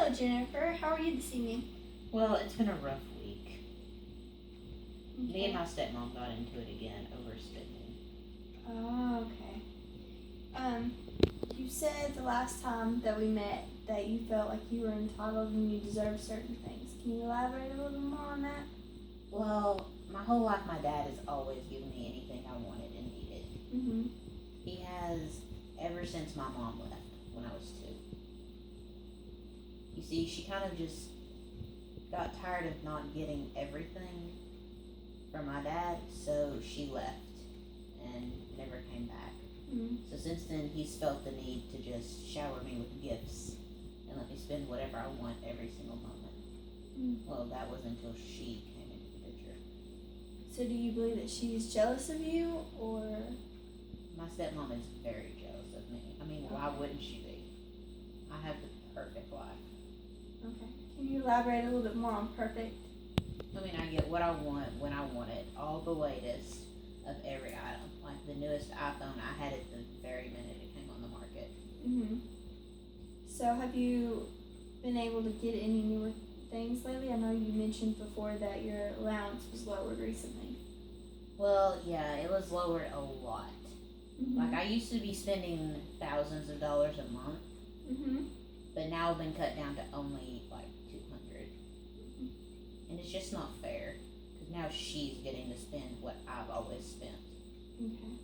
Hello, Jennifer. How are you this evening? Well, it's been a rough week. Okay. Me and my stepmom got into it again over spending. Oh, okay. You said the last time that we met that you felt like you were entitled and you deserved certain things. Can you elaborate a little bit more on that? Well, my whole life my dad has always given me anything I wanted and needed. Mm-hmm. He has ever since my mom left when I was 2. You see, she kind of just got tired of not getting everything from my dad, so she left and never came back. Mm-hmm. So since then, he's felt the need to just shower me with gifts and let me spend whatever I want every single moment. Mm-hmm. Well, that was until she came into the picture. So do you believe that she's jealous of you, or? My stepmom is very jealous of me. I mean, why wouldn't she be? I have the perfect life. Okay. Can you elaborate a little bit more on perfect? I mean, I get what I want when I want it. All the latest of every item. Like the newest iPhone, I had it the very minute it came on the market. Mm-hmm. So have you been able to get any newer things lately? I know you mentioned before that your allowance was lowered recently. Well, yeah, it was lowered a lot. Mm-hmm. Like, I used to be spending thousands of dollars a month, Mm-hmm. but now I've been cut down to only like 200. And it's just not fair, because now she's getting to spend what I've always spent. Okay.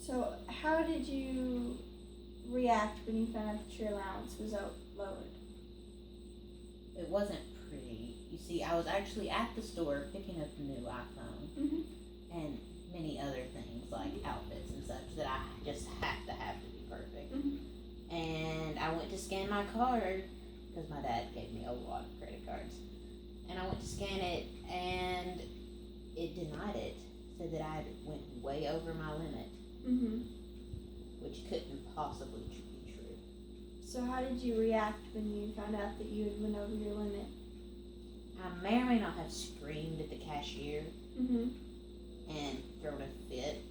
So how did you react when you found out that your allowance was lowered? It wasn't pretty. You see, I was actually at the store picking up a new iPhone Mm-hmm. and many other things like outfits and such that I just have to be perfect. Mm-hmm. And I went to scan my card because my dad gave me a lot of credit cards. And I went to scan it and it denied it. Said that I went way over my limit, Mm-hmm. which couldn't possibly be true. So how did you react when you found out that you had went over your limit? I may or may not have screamed at the cashier Mm-hmm. and thrown a fit.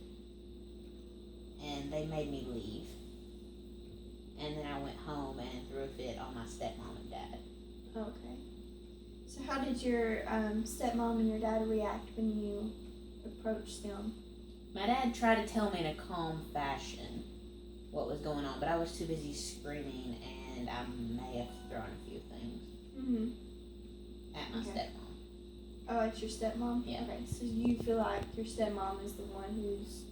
And they made me leave. And then I went home and threw a fit on my stepmom and dad. Okay. So how did your stepmom and your dad react when you approached them? My dad tried to tell me in a calm fashion what was going on, but I was too busy screaming and I may have thrown a few things Mm-hmm. at my stepmom. Oh, it's your stepmom? Yeah. Okay, so you feel like your stepmom is the one who's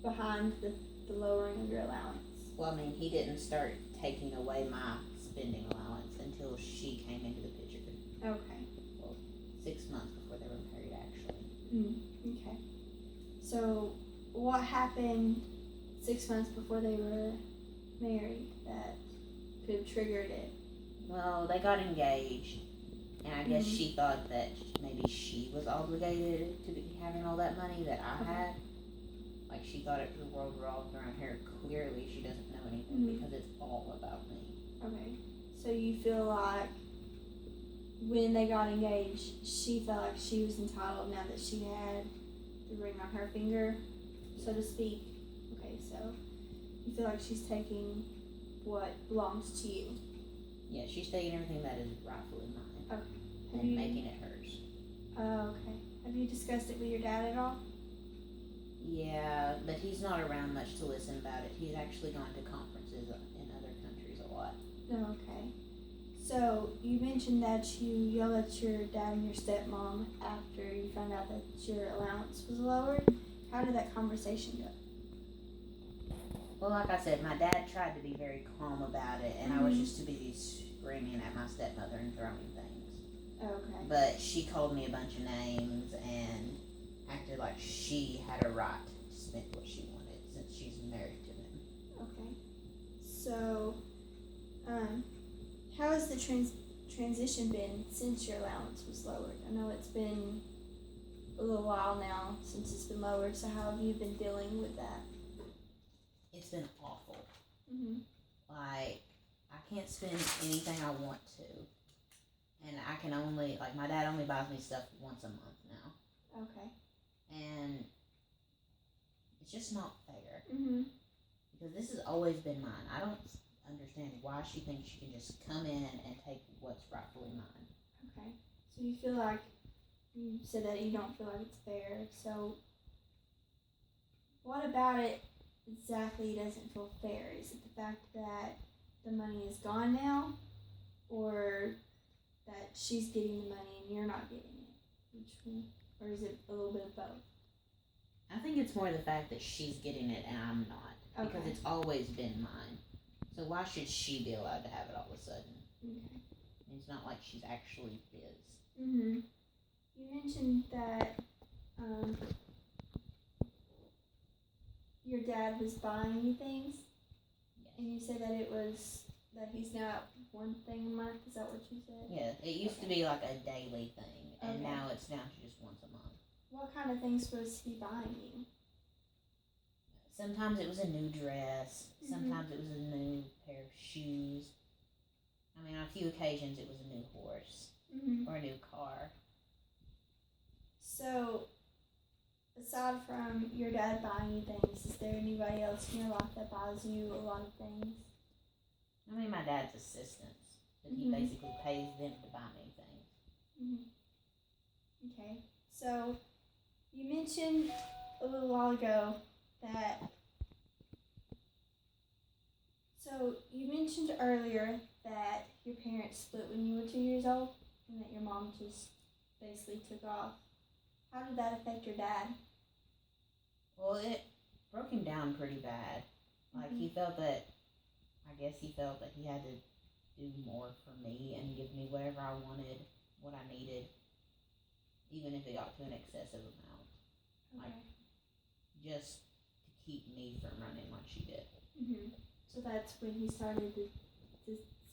behind the lowering of your allowance? Well, I mean, he didn't start taking away my spending allowance until she came into the picture. Okay. Well, 6 months before they were married, actually. Okay. So, what happened 6 months before they were married that could have triggered it? Well, they got engaged, and I guess she thought that maybe she was obligated to be having all that money that I had. Like, she thought the world revolved around her. Clearly, she doesn't know anything because it's all about me. Okay. So you feel like when they got engaged, she felt like she was entitled now that she had the ring on her finger, so to speak. Okay, so you feel like she's taking what belongs to you. Yeah, she's taking everything that is rightfully mine Okay. and making it hers. Okay. Have you discussed it with your dad at all? Yeah, but he's not around much to listen about it. He's actually gone to conferences in other countries a lot. Okay. So you mentioned that you yelled at your dad and your stepmom after you found out that your allowance was lowered. How did that conversation go? Well, like I said, my dad tried to be very calm about it, and I was just too busy screaming at my stepmother and throwing things. Okay. But she called me a bunch of names and acted like she had a right to spend what she wanted since she's married to him. Okay. So, how has the transition been since your allowance was lowered? I know it's been a little while now since it's been lowered, so how have you been dealing with that? It's been awful. Mm-hmm. Like, I can't spend anything I want to. And I can only, like, my dad only buys me stuff once a month now. Okay. And it's just not fair. Mm-hmm. Because this has always been mine. understand why she thinks she can just come in and take what's rightfully mine. Okay. So you feel like you said that you don't feel like it's fair. So what about it exactly doesn't feel fair? Is it the fact that the money is gone now, or that she's getting the money and you're not getting it? Which one? Or is it a little bit of both? I think it's more the fact that she's getting it and I'm not. Because it's always been mine. So why should she be allowed to have it all of a sudden? Okay. It's not like she's actually his. You mentioned that your dad was buying you things. Yes. And you said that it was that he's now one thing a month. Is that what you said? Yeah, it used to be like a daily thing, and Okay. now it's down to just once a month. What kind of things was he buying you? Sometimes it was a new dress. Sometimes it was a new pair of shoes. I mean, on a few occasions it was a new horse or a new car. So, aside from your dad buying you things, is there anybody else in your life that buys you a lot of things? I mean, my dad's assistants, but he basically pays them to buy me things. Okay. So, you mentioned a little while ago that. So, you mentioned earlier that your parents split when you were 2 years old and that your mom just basically took off. How did that affect your dad? Well, it broke him down pretty bad. Like, he felt that, I guess he felt that he had to do more for me and give me whatever I wanted, what I needed, even if it got to an excessive amount. Okay. Like, just to keep me from running like she did. So that's when he started to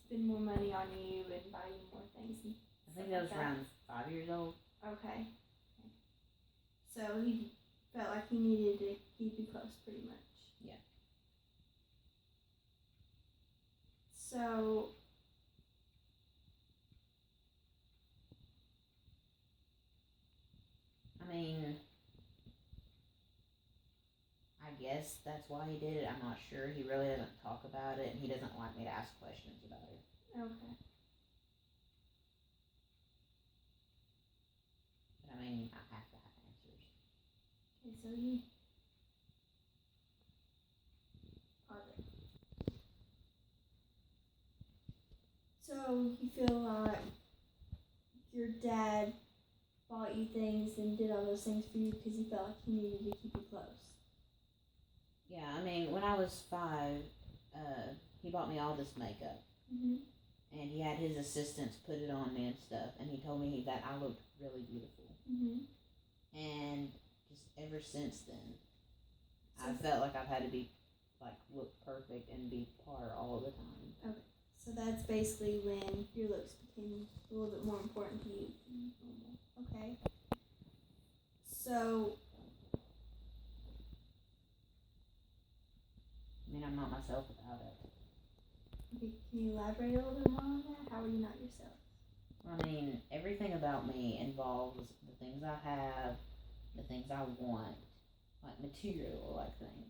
spend more money on you and buy you more things. I think that was around 5 years old. Okay. So he felt like he needed to keep you close pretty much. Yeah. So, I mean, I guess that's why he did it. I'm not sure. He really doesn't talk about it, and he doesn't like me to ask questions about it. okay. But I mean, I have to have answers. Okay, so you. So you feel like your dad bought you things and did all those things for you because he felt like he needed to keep you close. Yeah, I mean, when I was 5, he bought me all this makeup. And he had his assistants put it on me and stuff, and he told me that I looked really beautiful. And just ever since then, I felt like I've had to be, like, look perfect and be par all the time. Okay, so that's basically when your looks became a little bit more important to you than normal. Okay. So, I mean, I'm not myself without it. okay, can you elaborate a little bit more on that? How are you not yourself? I mean, everything about me involves the things I have, the things I want, like material-like things.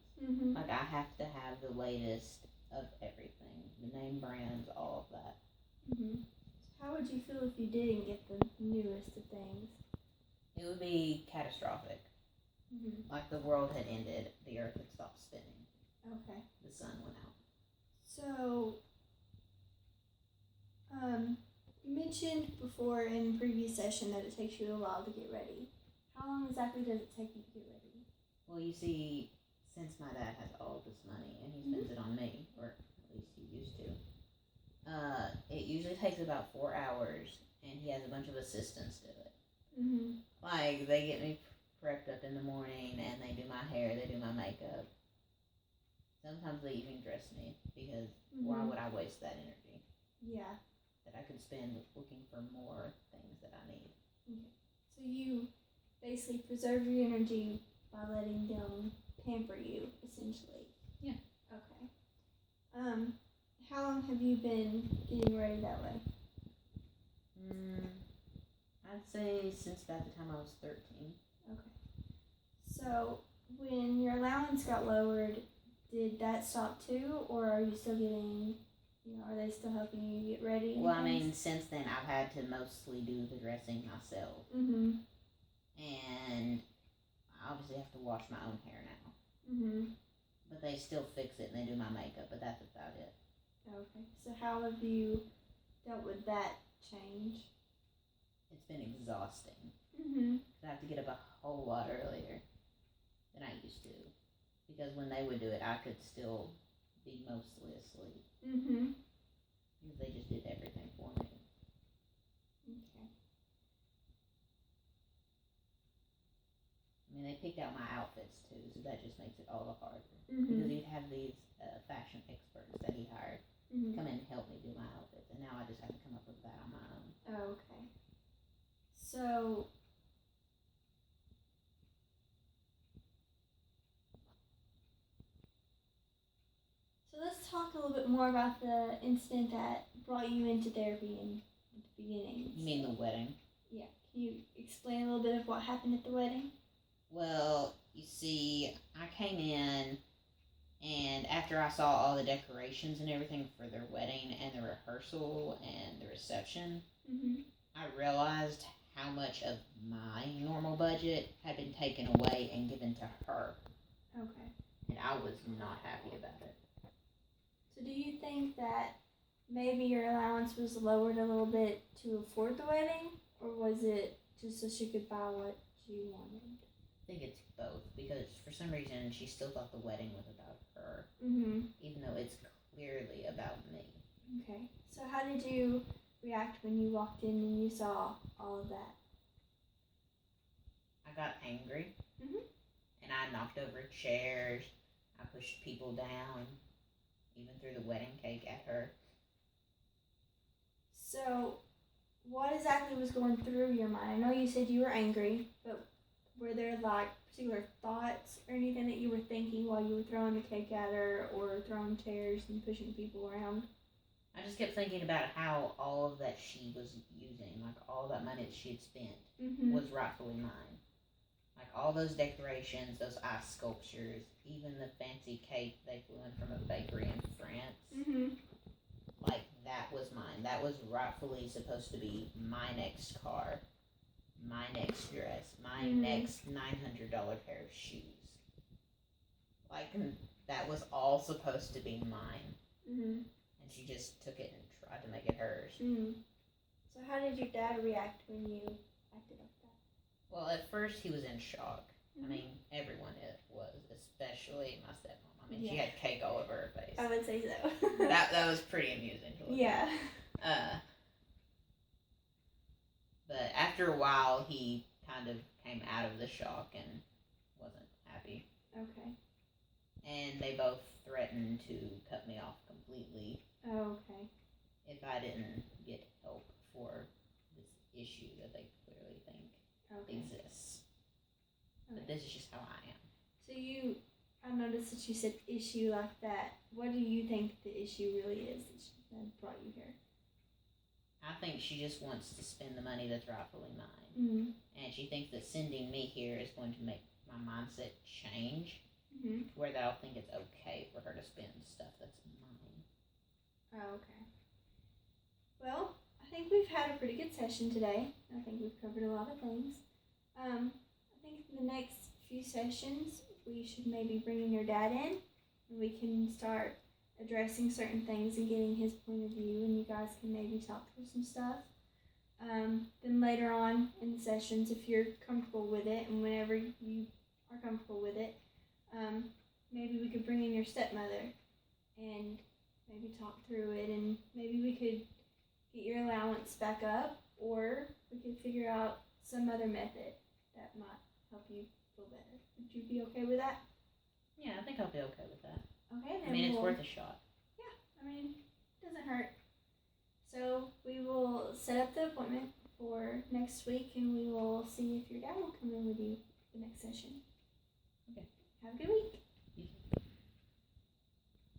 Like, I have to have the latest of everything, the name brands, all of that. So how would you feel if you didn't get the newest of things? It would be catastrophic. Like the world had ended, the earth had stopped spinning. Okay. The sun went out. So, you mentioned before in the previous session that it takes you a while to get ready. How long exactly does it take you to get ready? Well, you see, since my dad has all this money and he spends it on me, or at least he used to, it usually takes about 4 hours, and he has a bunch of assistants do it. Like, they get me prepped up in the morning, and they do my hair, they do my makeup. Sometimes they even dress me, because why would I waste that energy? Yeah. That I could spend looking for more things that I need. Okay. So you basically preserve your energy by letting them pamper you, essentially. Yeah. Okay. How long have you been getting ready that way? I'd say since about the time I was 13. Okay. So when your allowance got lowered, did that stop too, or are you still getting are they still helping you get ready? Well, I mean, since then I've had to mostly do the dressing myself. Mm-hmm. And I obviously have to wash my own hair now. Mm-hmm. But they still fix it and they do my makeup, but that's about it. Okay. So how have you dealt with that change? It's been exhausting. Mm-hmm. I have to get up a whole lot earlier than I used to. Because when they would do it, I could still be mostly asleep. Mm-hmm. Because they just did everything for me. Okay. I mean, they picked out my outfits too, so that just makes it all the harder. Mm-hmm. Because he'd have these fashion experts that he hired come in and help me do my outfits, and now I just have to come up with that on my own. Oh, okay. So, let's talk a little bit more about the incident that brought you into therapy at the beginning. You mean the wedding? Yeah. Can you explain a little bit of what happened at the wedding? Well, you see, I came in, and after I saw all the decorations and everything for their wedding and the rehearsal and the reception, I realized how much of my normal budget had been taken away and given to her. Okay. And I was not happy about it. So do you think that maybe your allowance was lowered a little bit to afford the wedding? Or was it just so she could buy what you wanted? I think it's both, because for some reason she still thought the wedding was about her, even though it's clearly about me. Okay. So how did you react when you walked in and you saw all of that? I got angry, and I knocked over chairs, I pushed people down, even threw the wedding cake at her. So, what exactly was going through your mind? I know you said you were angry, but were there like particular thoughts or anything that you were thinking while you were throwing the cake at her or throwing chairs and pushing people around? I just kept thinking about how all of that she was using, like all that money that she had spent, was rightfully mine. Like all those decorations, those ice sculptures, even the fancy cake they flew in from a bakery in France. Like that was mine. That was rightfully supposed to be my next car, my next dress, my next $900 pair of shoes. Like that was all supposed to be mine. And she just took it and tried to make it hers. So how did your dad react when you acted like that? Well, at first he was in shock. I mean, everyone was, especially my stepmom. I mean, she had cake all over her face. I would say so. that was pretty amusing to look at. But after a while, he kind of came out of the shock and wasn't happy. Okay. And they both threatened to cut me off completely. Okay. If I didn't get help for this issue that they clearly think exists. But this is just how I am. So I noticed that you said issue like that. What do you think the issue really is that brought you here? I think she just wants to spend the money that's rightfully mine. And she thinks that sending me here is going to make my mindset change to where that I'll think it's okay for her to spend stuff that's mine. Okay. Well, I think we've had a pretty good session today. I think we've covered a lot of things. I think in the next few sessions, we should maybe bring in your dad in, and we can start addressing certain things and getting his point of view, and you guys can maybe talk through some stuff. Then later on in the sessions, if you're comfortable with it, and whenever you are comfortable with it, maybe we could bring in your stepmother and maybe talk through it, and maybe we could get your allowance back up, or we could figure out some other method that might help you feel better. Would you be okay with that? Yeah, I think I'll be okay with that. Okay, then I mean, it's worth a shot. Yeah, I mean, it doesn't hurt. So we will set up the appointment for next week, and we will see if your dad will come in with you the next session. Okay. Have a good week.